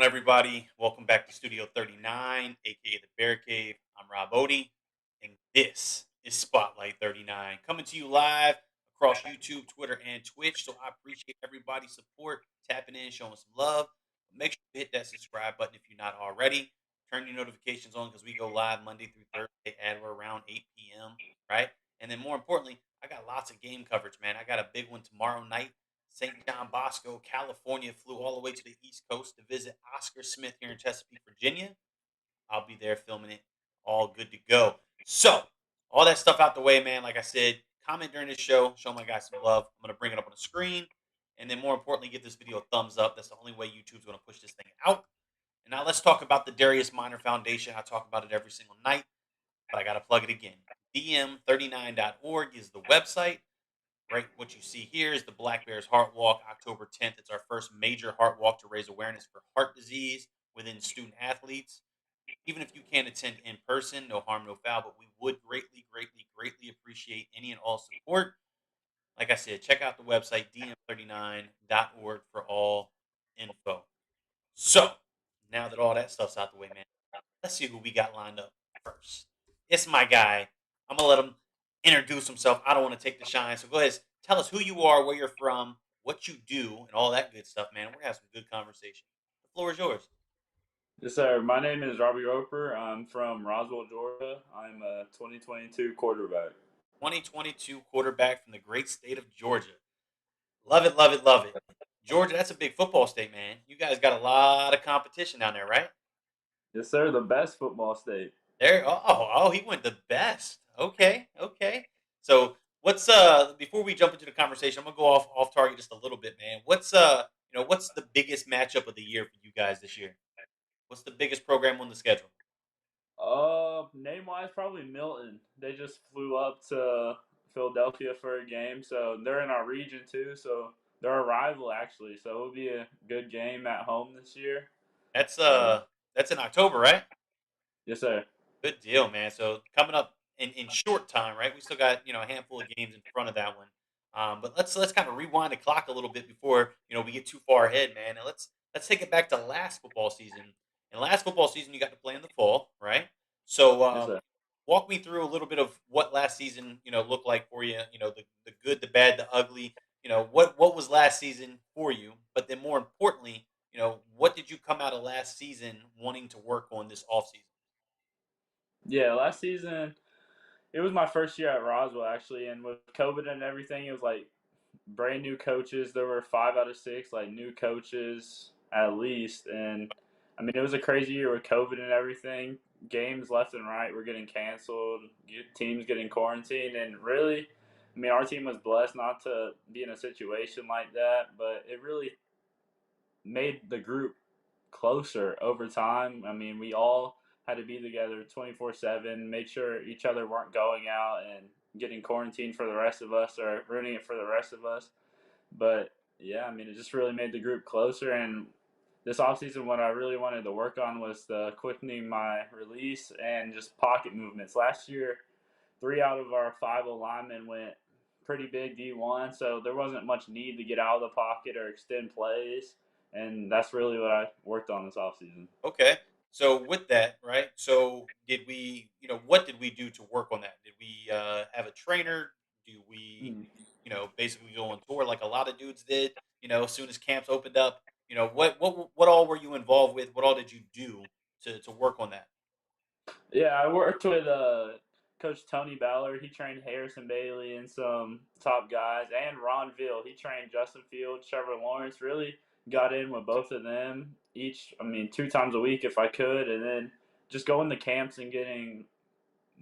going, everybody? Welcome back to Studio 39, aka the Bear Cave. I'm Robbie, and this is Spotlight 39, coming to you live across YouTube, Twitter, and Twitch. So I appreciate everybody's support, tapping in, showing some love. Make sure you hit that subscribe button if you're not already. Turn your notifications on because we go live Monday through Thursday at or around 8 p.m. Right? And then more importantly, I got lots of game coverage, man. I got a big one tomorrow night. St. John Bosco, California, flew all the way to the East Coast to visit Oscar Smith here in Chesapeake, Virginia. I'll be there filming it. All good to go. So, all that stuff out the way, man. Like I said, comment during this show. Show my guys some love. I'm going to bring it up on the screen. And then, more importantly, give this video a thumbs up. That's the only way YouTube's going to push this thing out. And now let's talk about the Darius Minor Foundation. I talk about it every single night, but I got to plug it again. dm39.org is the website. Right, what you see here is the Black Bears Heart Walk, October 10th. It's our first major heart walk to raise awareness for heart disease within student athletes. Even if you can't attend in person, no harm, no foul, but we would greatly, greatly, greatly appreciate any and all support. Like I said, check out the website, dm39.org, for all info. So, now that all that stuff's out the way, man, let's see who we got lined up first. It's my guy. I'm gonna let him introduce himself. I don't want to take the shine. So go ahead, tell us who you are, where you're from, what you do, and all that good stuff, man. We're gonna have some good conversation. The floor is yours. Yes, sir. My name is Robbie Roper. I'm from Roswell, Georgia. I'm a 2022 quarterback. 2022 quarterback from the great state of Georgia. Love it, love it, love it. Georgia, that's a big football state, man. You guys got a lot of competition down there, right? Yes, sir. The best football state. There. Oh, he went the best. Okay, okay. So what's before we jump into the conversation, I'm gonna go off target just a little bit, man. What's the biggest matchup of the year for you guys this year? What's the biggest program on the schedule? Name wise, probably Milton. They just flew up to Philadelphia for a game, so they're in our region too. So they're a rival actually. So it'll be a good game at home this year. That's Uh, uh that's in October, right? yes, sir. Good deal, man. So coming up in short time, right? We still got a handful of games in front of that one. But let's kind of rewind the clock a little bit before we get too far ahead, man. And let's take it back to last football season. And last football season, you got to play in the fall, right? So Yes, sir. walk me through a little bit of what last season looked like for you. The good, the bad, the ugly. What was last season for you? But then more importantly, what did you come out of last season wanting to work on this offseason? Yeah, last season it was my first year at Roswell actually, and with COVID and everything, it was like brand new coaches. There were 5 out of 6 like new coaches at least, and I mean it was a crazy year with COVID and everything. Games left and right were getting canceled. Teams getting quarantined, and really, I mean our team was blessed not to be in a situation like that. But it really made the group closer over time. I mean we all had to be together 24/7, make sure each other weren't going out and getting quarantined for the rest of us or ruining it for the rest of us. But yeah, I mean, it just really made the group closer. And this offseason, what I really wanted to work on was the quickening my release and just pocket movements. Last year, 3 out of our 5 linemen went pretty big D1, so there wasn't much need to get out of the pocket or extend plays. And that's really what I worked on this offseason. Okay. So with that, right? So did we, what did we do to work on that? Did we have a trainer? Do we, Mhm. basically go on tour like a lot of dudes did? As soon as camps opened up, what all were you involved with? What all did you do to work on that? Yeah, I worked with Coach Tony Ballard. He trained Harrison Bailey and some top guys, and Ron Ville. He trained Justin Fields, Trevor Lawrence. Really got in with both of them each. I mean, 2 times a week if I could, and then just going to camps and getting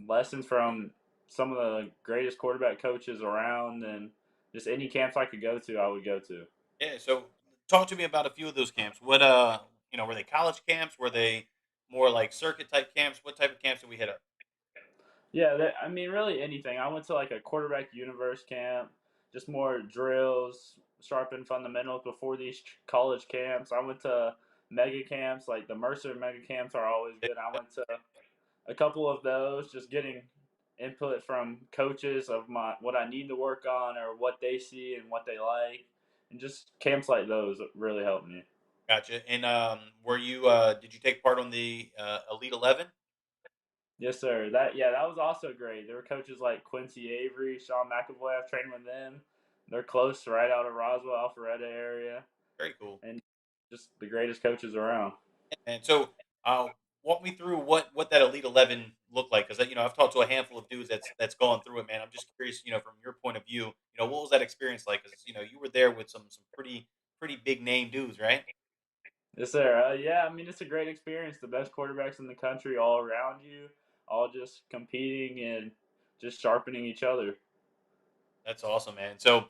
lessons from some of the greatest quarterback coaches around, and just any camps I could go to, I would go to. Yeah. So talk to me about a few of those camps. What were they college camps? Were they more like circuit type camps? What type of camps did we hit up? Yeah, I mean, really anything. I went to like a quarterback universe camp, just more drills, sharpen fundamentals before these college camps. I went to mega camps, like the Mercer mega camps are always good. I went to a couple of those, just getting input from coaches of my what I need to work on or what they see and what they like, and just camps like those really helped me. Gotcha. And were you? Did you take part on the Elite 11? Yes, sir. That was also great. There were coaches like Quincy Avery, Sean McAvoy. I've trained with them. They're close, right out of Roswell, Alpharetta area, Very cool. and just the greatest coaches around. And so, walk me through what that Elite 11 looked like, because I've talked to a handful of dudes that's gone through it, man. I'm just curious, from your point of view, what was that experience like? Because you were there with some pretty big name dudes, right? Yes, sir. Yeah, I mean, it's a great experience. The best quarterbacks in the country all around you, all just competing and just sharpening each other. That's awesome, man. So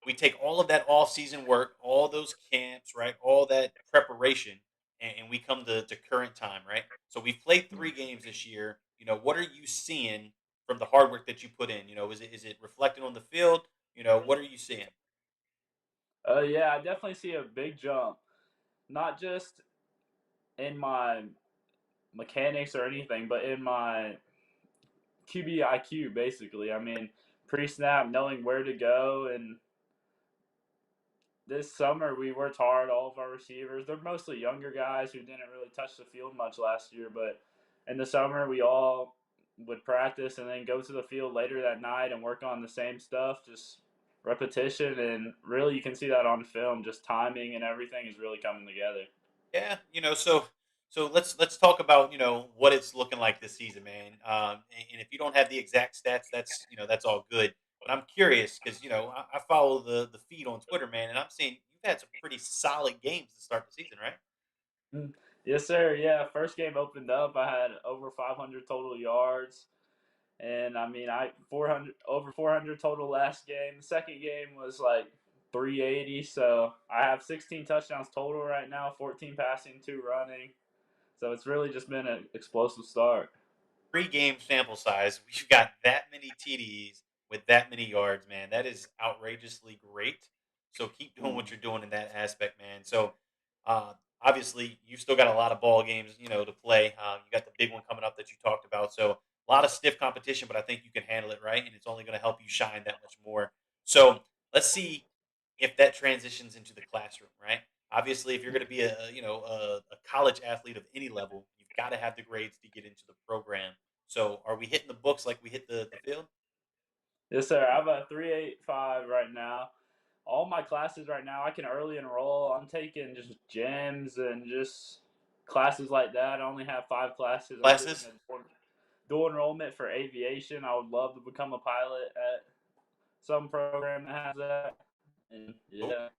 we take all of that off season work, all those camps, right? All that preparation, and we come to current time, right? So we've played 3 games this year. What are you seeing from the hard work that you put in? Is it reflected on the field? What are you seeing? Yeah, I definitely see a big jump, not just in my mechanics or anything, but in my QBIQ, basically. I mean, pre snap, knowing where to go. And this summer, we worked hard, all of our receivers. They're mostly younger guys who didn't really touch the field much last year. But in the summer, we all would practice and then go to the field later that night and work on the same stuff, just repetition. And really, you can see that on film. Just timing and everything is really coming together. Yeah, so let's talk about what it's looking like this season, man. And if you don't have the exact stats, that's all good. But I'm curious because I follow the feed on Twitter, man, and I'm seeing you've had some pretty solid games to start the season, right? Mm. Yes, sir. Yeah, first game opened up. I had over 500 total yards. And I mean, I 400 over 400 total last game. The second game was like 380. So I have 16 touchdowns total right now, 14 passing, 2 running. So it's really just been an explosive start. 3 game sample size. We've got that many TDs with that many yards, man. That is outrageously great. So keep doing what Mm. you're doing in that aspect, man. So obviously, you've still got a lot of ball games, to play. You got the big one coming up that you talked about. So a lot of stiff competition, but I think you can handle it, right? And it's only going to help you shine that much more. So let's see if that transitions into the classroom, right? Obviously, if you're going to be a college athlete of any level, you've got to have the grades to get into the program. So, are we hitting the books like we hit the field? Yes, sir. I have a 385 right now. All my classes right now, I can early enroll. I'm taking just gyms and just classes like that. I only have 5 classes. I'm doing Classes? a dual enrollment for aviation. I would love to become a pilot at some program that has that. And Cool. yeah,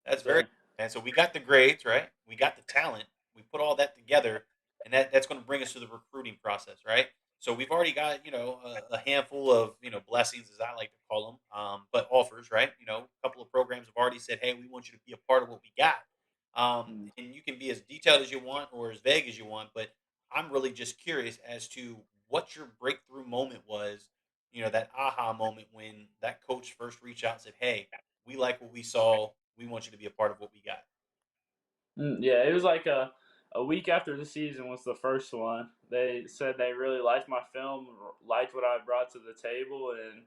That's very so good, man. So we got the grades, right? We got the talent. We put all that together, and that's going to bring us to the recruiting process, right? So we've already got a handful of blessings, as I like to call them, but offers, right? A couple of programs have already said, "Hey, we want you to be a part of what we got," mm, and you can be as detailed as you want or as vague as you want. But I'm really just curious as to what your breakthrough moment was. That aha moment when that coach first reached out and said, "Hey, we like what we saw. We want you to be a part of what we got." yeah, it was like a week after the season was the first one. They said they really liked my film, liked what I brought to the table, and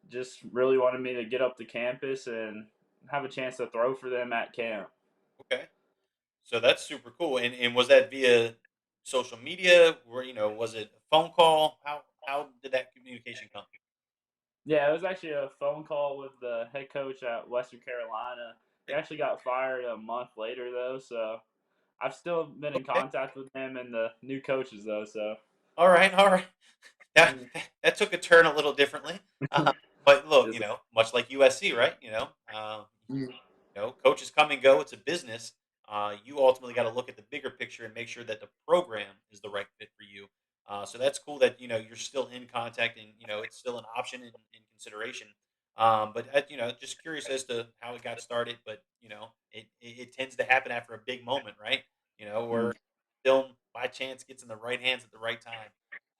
just really wanted me to get up to campus and have a chance to throw for them at camp. Okay, so that's super cool. And was that via social media? Or was it a phone call? How did that communication come? Yeah, it was actually a phone call with the head coach at Western Carolina. He actually got fired a month later, though, so I've still been in Okay, contact with him and the new coaches, though. So, all right, all right. That mm. that took a turn a little differently. But look, Yes, much like USC, right? sir. Coaches come and go. It's a business. You ultimately got to look at the bigger picture and make sure that the program is the right fit for you. So that's cool that you're still in contact and it's still an option in consideration. But just curious as to how it got started. But it tends to happen after a big moment, right? Mm. Where film by chance gets in the right hands at the right time.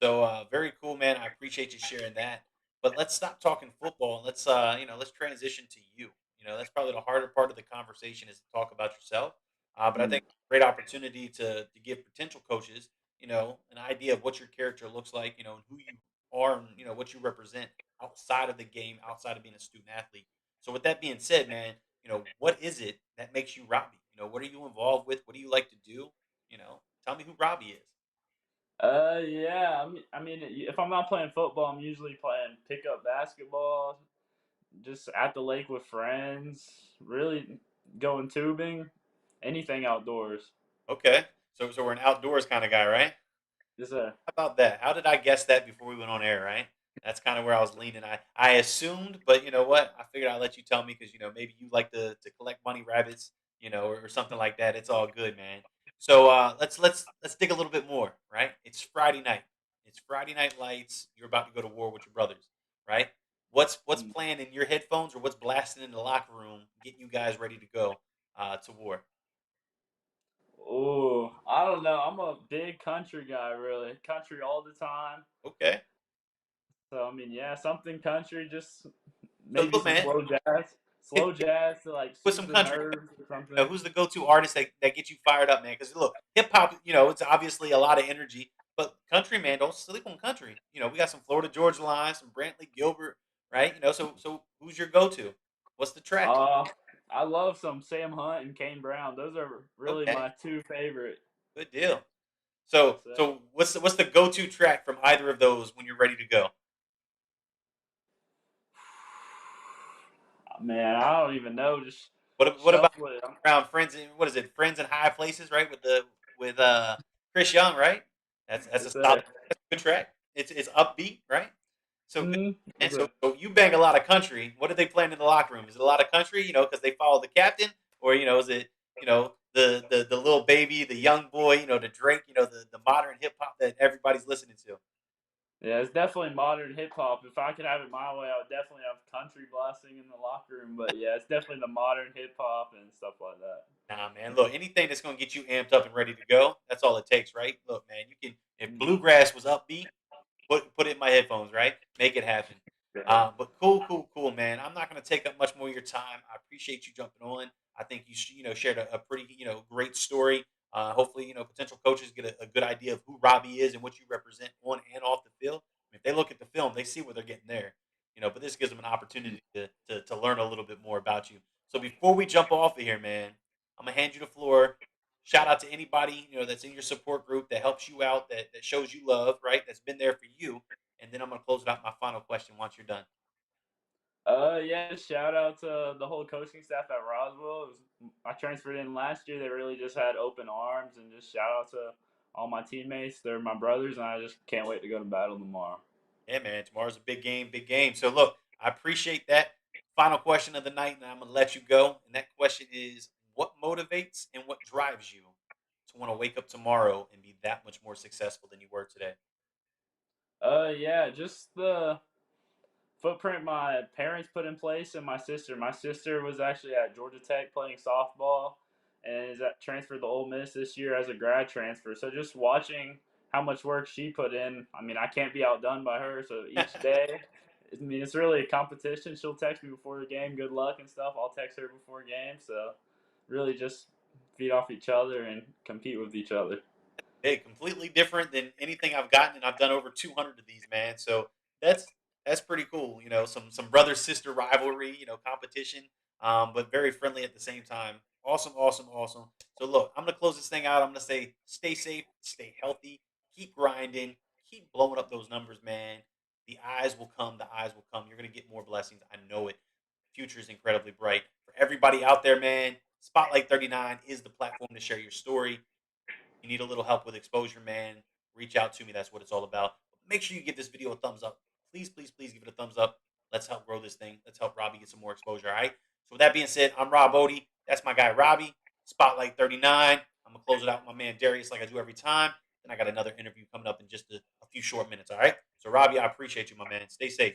So very cool, man. I appreciate you sharing that. But let's stop talking football and let's transition to you. That's probably the harder part of the conversation is to talk about yourself. But I Mm. think great opportunity to give potential coaches, an idea of what your character looks like, and who you are and what you represent outside of the game, outside of being a student athlete. So with that being said, man, what is it that makes you Robbie? What are you involved with? What do you like to do? Tell me who Robbie is. Yeah. I mean, if I'm not playing football, I'm usually playing pickup basketball, just at the lake with friends. Really going tubing, anything outdoors. Okay, so we're an outdoors kind of guy, right? Just a How about that? How did I guess that before we went on air, right? That's kind of where I was leaning. I assumed, but you know what? I figured I'd let you tell me because maybe you like to collect bunny rabbits, or something like that. It's all good, man. So let's dig a little bit more, right? It's Friday night. It's Friday night lights. You're about to go to war with your brothers, right? What's playing in your headphones or what's blasting in the locker room, getting you guys ready to go to war? Oh, I don't know. I'm a big country guy, really. Country all the time. Okay. So I mean, yeah, something country, just So maybe look, some man, slow jazz to like with soothe some the country. nerves or something. Who's the go-to artist that gets you fired up, man? Because look, hip hop, it's obviously a lot of energy, but country, man, don't sleep on country. We got some Florida Georgia Line, some Brantley Gilbert, right? So who's your go-to? What's the track? Uh, I love some Sam Hunt and Kane Brown. Those are really Okay, my two favorite. good deal. So So, so what's the go-to track from either of those when you're ready to go? man, I don't even know. Just What about shuffle it. around friends? What is it? Friends in high places, right? With Chris Young, right? That's a It's solid, a, that's a good track. It's upbeat, right? So good. And it's so, a, so you bang a lot of country. What are they playing in the locker room? Is it a lot of country? Because they follow the captain, or is it the little baby, the young boy, the Drake, the modern hip hop that everybody's listening to. yeah, it's definitely modern hip hop. If I could have it my way, I would definitely have country blasting in the locker room. But yeah, it's definitely the modern hip hop and stuff like that. Nah, man. Look, anything that's gonna get you amped up and ready to go, that's all it takes, right? Look, man, you can if Mm. bluegrass was upbeat, put it in my headphones, right? Make it happen. Yeah. But cool, cool, cool, man. I'm not gonna take up much more of your time. I appreciate you jumping on. I think shared a pretty great story. Hopefully, potential coaches get a good idea of who Robbie is and what you represent on and off the field. If they look at the film, they see where they're getting there. But this gives them an opportunity to learn a little bit more about you. So before we jump off of here, man, I'm gonna hand you the floor. Shout out to anybody that's in your support group that helps you out, that shows you love, right? That's been there for you. And then I'm gonna close it out. My final question once you're done. Yeah, shout out to the whole coaching staff at Roswell. I transferred in last year. They really just had open arms, and just shout out to all my teammates. They're my brothers, and I just can't wait to go to battle tomorrow. Yeah, man. Tomorrow's a big game, big game. So look, I appreciate that. Final question of the night, and I'm gonna let you go. And that question is, what motivates and what drives you to want to wake up tomorrow and be that much more successful than you were today? Yeah, just the footprint my parents put in place and my sister. My sister was actually at Georgia Tech playing softball and is at transferred to Ole Miss this year as a grad transfer. So just watching how much work she put in, I mean, I can't be outdone by her. So each day, I mean, it's really a competition. She'll text me before the game, good luck and stuff. I'll text her before game. So really just feed off each other and compete with each other. Hey, completely different than anything I've gotten, and I've done over 200 of these, man. So that's that's pretty cool. Some brother sister rivalry, competition, but very friendly at the same time. Awesome, awesome, awesome. So look, I'm gonna close this thing out. I'm gonna say, stay safe, stay healthy, keep grinding, keep blowing up those numbers, man. The eyes will come. The eyes will come. You're gonna get more blessings. I know it. Future is incredibly bright for everybody out there, man. Spotlight 39 is the platform to share your story. You need a little help with exposure, man, reach out to me. That's what it's all about. Make sure you give this video a thumbs up. Please, please, please give it a thumbs up. Let's help grow this thing. Let's help Robbie get some more exposure. All right. So with that being said, I'm Rob Odie. That's my guy Robbie. Spotlight 39. I'm gonna close it out with my man Darius like I do every time. Then I got another interview coming up in just a few short minutes. All right. So Robbie, I appreciate you, my man. Stay safe.